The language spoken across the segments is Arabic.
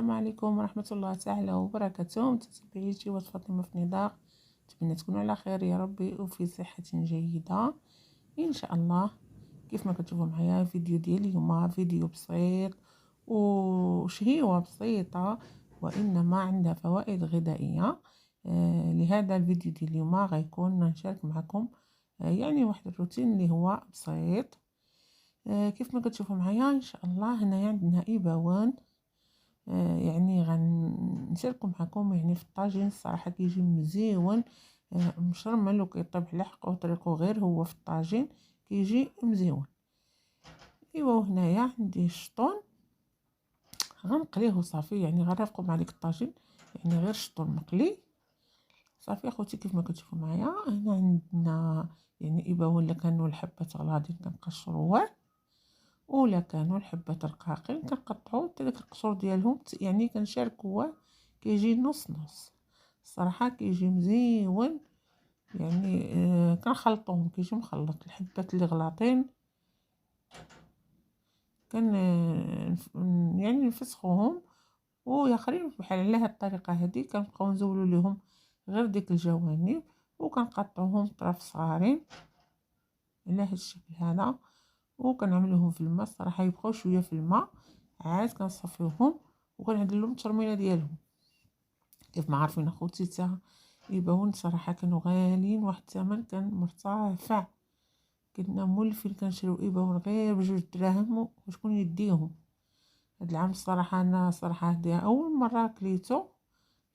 السلام عليكم ورحمة الله تعالى وبركاته. متابعيتي وفاطمة في نضاق، نتمنى تكونوا على خير يا ربي وفي صحة جيدة ان شاء الله. كيف ما كتشوفوا معايا فيديو ديال اليوم، فيديو بسيط وشهيوة بسيطة وانما عندها فوائد غذائية. لهذا الفيديو ديال اليوم غيكون نشارك معكم يعني واحد الروتين اللي هو بسيط. كيف ما كتشوفوا معايا ان شاء الله هنايا عندنا اباوان. يعني غنشاركو معكم يعني في الطاجين. الصراحه كيجي مزيون مشرمل وكيطيب على حقه طريقه، غير هو في الطاجين كيجي مزيون. ايوا هنايا عندي الشطون غنقليه وصافي، يعني غنرافقو مع ديك الطاجين، يعني غير الشطون مقلي صافي. اخوتي كيف ما كتشوفوا معايا هنا عندنا يعني اباوان اللي كانوا الحبات غلاضين كنقشروه، ولا كانوا الحبات رقاقين كنقطعوا حتى داك القشور ديالهم، يعني كنشاركوه كيجي نص نص. الصراحه كيجي مزيون يعني كنخلطوهم كيجي مخلط. الحبات اللي غلاطين كان يعني نفسخوهم وياخرين بحال على هاد الطريقه هذه كنبقاو نزولوا لهم غير ديك الجوانب وكنقطعوهم طراف صغارين على هاد الشكل هذا وكنعملوهم في الماء. الصراحه يبقاو شويه في الماء عاد كنصفيوهم وكنعدل لهم الترميله ديالهم. كيف ما عارفين اخوتي تا يباون صراحه كانوا غاليين، واحد الثمن كان مرتفع، كنا مولفين كنشريو اباون غير بجوج دراهم وشكون يديهم. هاد العام الصراحه انا صراحه هديها اول مره كليتو،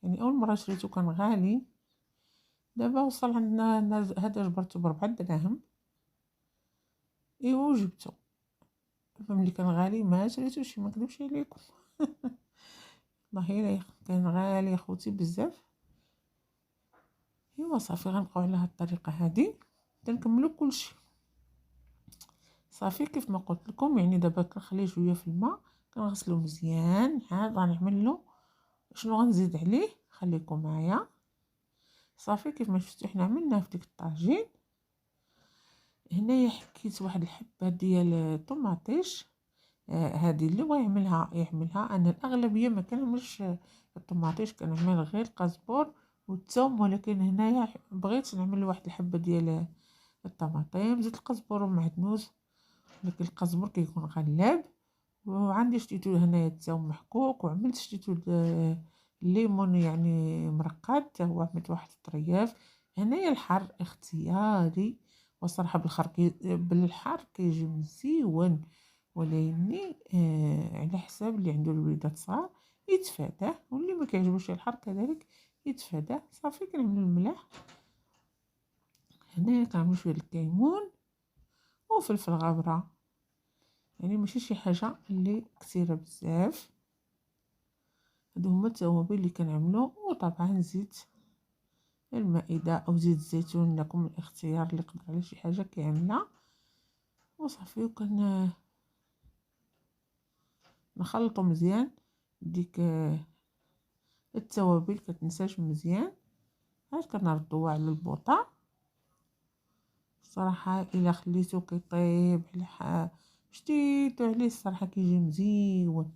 يعني اول مره شريتو كان غالي. دابا وصل عندنا هذا جبرتو ب4 دراهم ايوا وجبتو. ملي كان غالي ما شريتوش، ما نكذبش عليكم والله الا كان غالي اخوتي بزاف. ايوا صافي غنبقاو على هاد الطريقه هذه تنكملوا كلشي صافي. كيف ما قلت لكم يعني دابا كنخليه شويه في الماء كنغسلو مزيان. عاد غنعمل له شنو غنزيد عليه، خليكم معايا صافي. كيف ما شفتوا حنا عملنا في ديك الطاجين. هنايا حكيت واحد الحبه ديال الطوماطيش، هذه اللي بغا يعملها انا الاغلبيه ما كنعملش الطوماطيش، كنعمل غير القزبر والثوم، ولكن هنايا بغيت نعمل واحد الحبه ديال الطماطم. زيت القزبر ومعدنوس، لكن القزبر كيكون غلاب. وعندي شتيتو هنايا الثوم محكوك، وعملت شتيتو الليمون يعني مرقد حتى هو، عملت واحد الطرياف. هنايا الحر اختياري وصراحه بالحر كيجي مزيون، ولكن على حساب اللي عنده الوليدات صغار يتفاداه، واللي ما كيعجبوش الحر كذلك يتفاداه صافي. كنعمل الملح هنايا، كنعمل شويه الكمون وفلفل غابره، يعني ماشي شي حاجه اللي كثيره بزاف. هادو هما التوابل اللي كنعملو. وطبعا زيت المائده او زيت الزيتون لكم الاختيار، اللي قدر على شي حاجه كيعملها وصافي. وكن نخلطو مزيان ديك التوابل كتنساش مزيان. عاد كنردوها على البوطه. الصراحه الا خليتو كيطيب على شتيتو عليه الصراحه كيجي مزيون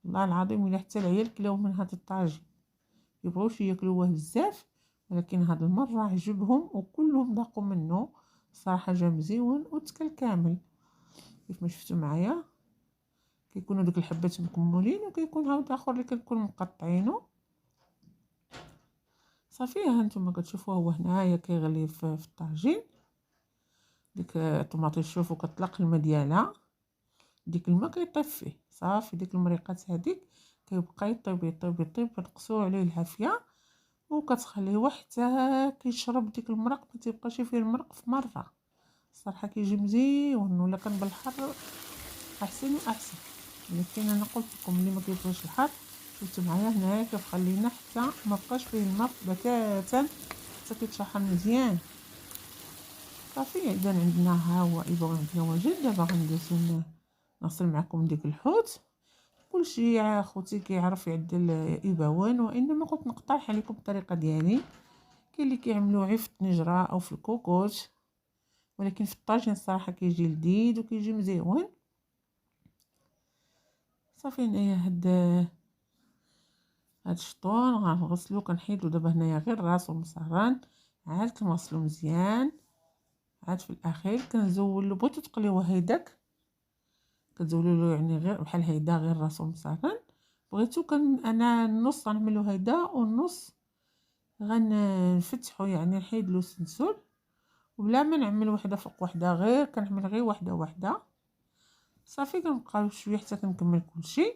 والله العظيم. الا حتى العيال كلاو من هذا الطاجين يبغوش ياكلوه بزاف، ولكن هاد المره عجبهم وكلهم ذاقوا منه. الصراحه جا مزيون وتكل كامل. كيف ما شفتوا معايا كيكونوا دوك الحبات مكمولين، وكيكون عاود اخر اللي كنكون مقطعينه صافي. ها نتوما كتشوفوه هو هنايا كيغلي في الطاجين. ديك الطوماطيش شوفوا كتطلق الماء ديالها، ديك الماء كيطيب فيه صافي. ديك المريقات هذيك كيبقى يطيب يطيب يطيب، كنقصوا عليه العافيه وكتخليه حتى كيشرب ديك المرق، ما تيبقاش فيه المرق في مره. الصراحه كيجي مزيون، ولا كان بالحر احسن واحسن. لكن انا قلت لكم اللي ما كيبغيش الحر، شفتوا معايا هنايا كيف خلينا حتى ما بقاش فيه الماء بتاتا حتى كيتشحن مزيان صافي. اذا عندنا ها هو ايبا عندنا واجد. دابا غندوزو نغسل معكم ديك الحوت. كلشي يا اخوتي كيعرف يعدل ايباوان، وانما قلت نقترح عليكم الطريقه ديالي. كاين اللي كيعملوه غير في الطنجره او في الكوكوت، ولكن في الطاجين الصراحه كيجي لذيذ وكيجي مزيون صافي. هنايا هاد هاد الشطون غنغسلو، كنحيدو دابا هنايا غير راسو مصران، عاد كنغسلو مزيان. عاد في الاخير كنزولو، بغيتو تقليوه هيداك كتزولولو يعني غير بحال هيدا غير راسو مصران. بغيتو انا النص غنعملو هيدا والنص غنفتحو، يعني نحيدلو السنسول وبلا ما نعمل وحده فوق وحده، غير كنعمل غير وحده وحده صافي. كنبقاو شويه حتى كنكمل كلشي.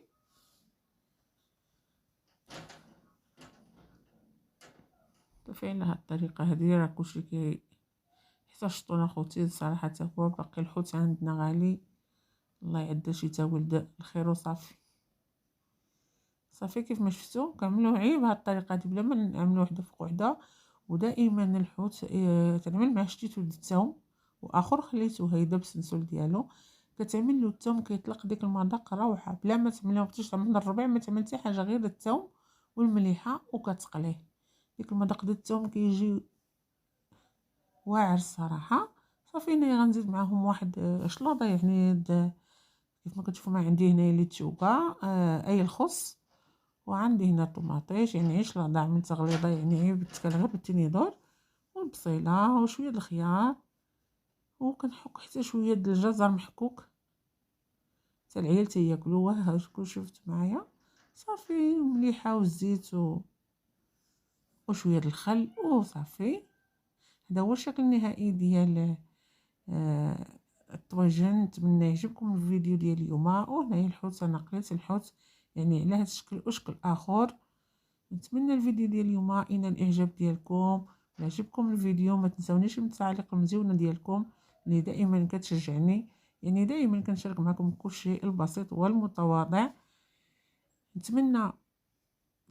صافي على هاد الطريقه هادي راه كلشي حتى الشطون اخوتي صراحه حتى هو باقي الحوت عندنا غالي، الله يعدى شي تا ولد الخير وصافي. صافي كيف ما شفتوا كنعملوه غير بهاد الطريقه هادي بلا ما نعملو وحده فوق وحده. ودائما الحوت تنعمل مع شتيت ولد الثوم واخر خليته هيدا بالسنسول ديالو، كتعمل له الثوم كيطلق ديك المذاق روعه، بلا ما تعملها وقتاش من الربيع ما تعمل حتى حاجه غير الثوم والمليحه وكتقليه. ديك المذاق ديال الثوم كيجي واعر الصراحه. صافي انا غنزيد معاهم واحد شلاضه، يعني كيف ما كتشوفوا ما عندي هنايا ليتشوكا اي الخس، وعندي هنا طماطيش يعني عيش لاضه عملت تغليظه يعني غير بالتنيدور، والبصيله وشويه د الخيار، وكنحك حتى شويه د الجزر محكوك حتى العيال تياكلوه. ها شكون شفت معايا صافي مليحه والزيت وشويه د الخل وصافي. هذا هو الشكل النهائي ديال الطواجن. نتمنى يعجبكم الفيديو ديال اليوم. وهنايا الحوت انا قليت الحوت يعني على هذا الشكل وشكل اخر. نتمنى الفيديو ديال اليوم ينال الاعجاب ديالكم. عجبكم الفيديو ما تنساونيش من التعليق المزيونه ديالكم اللي دائما كتشجعني، يعني دائما كنشارك معكم كل شيء البسيط والمتواضع. نتمنى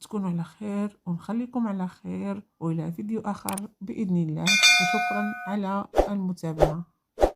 تكونوا على خير ونخليكم على خير، والى فيديو اخر باذن الله، وشكرا على المتابعه.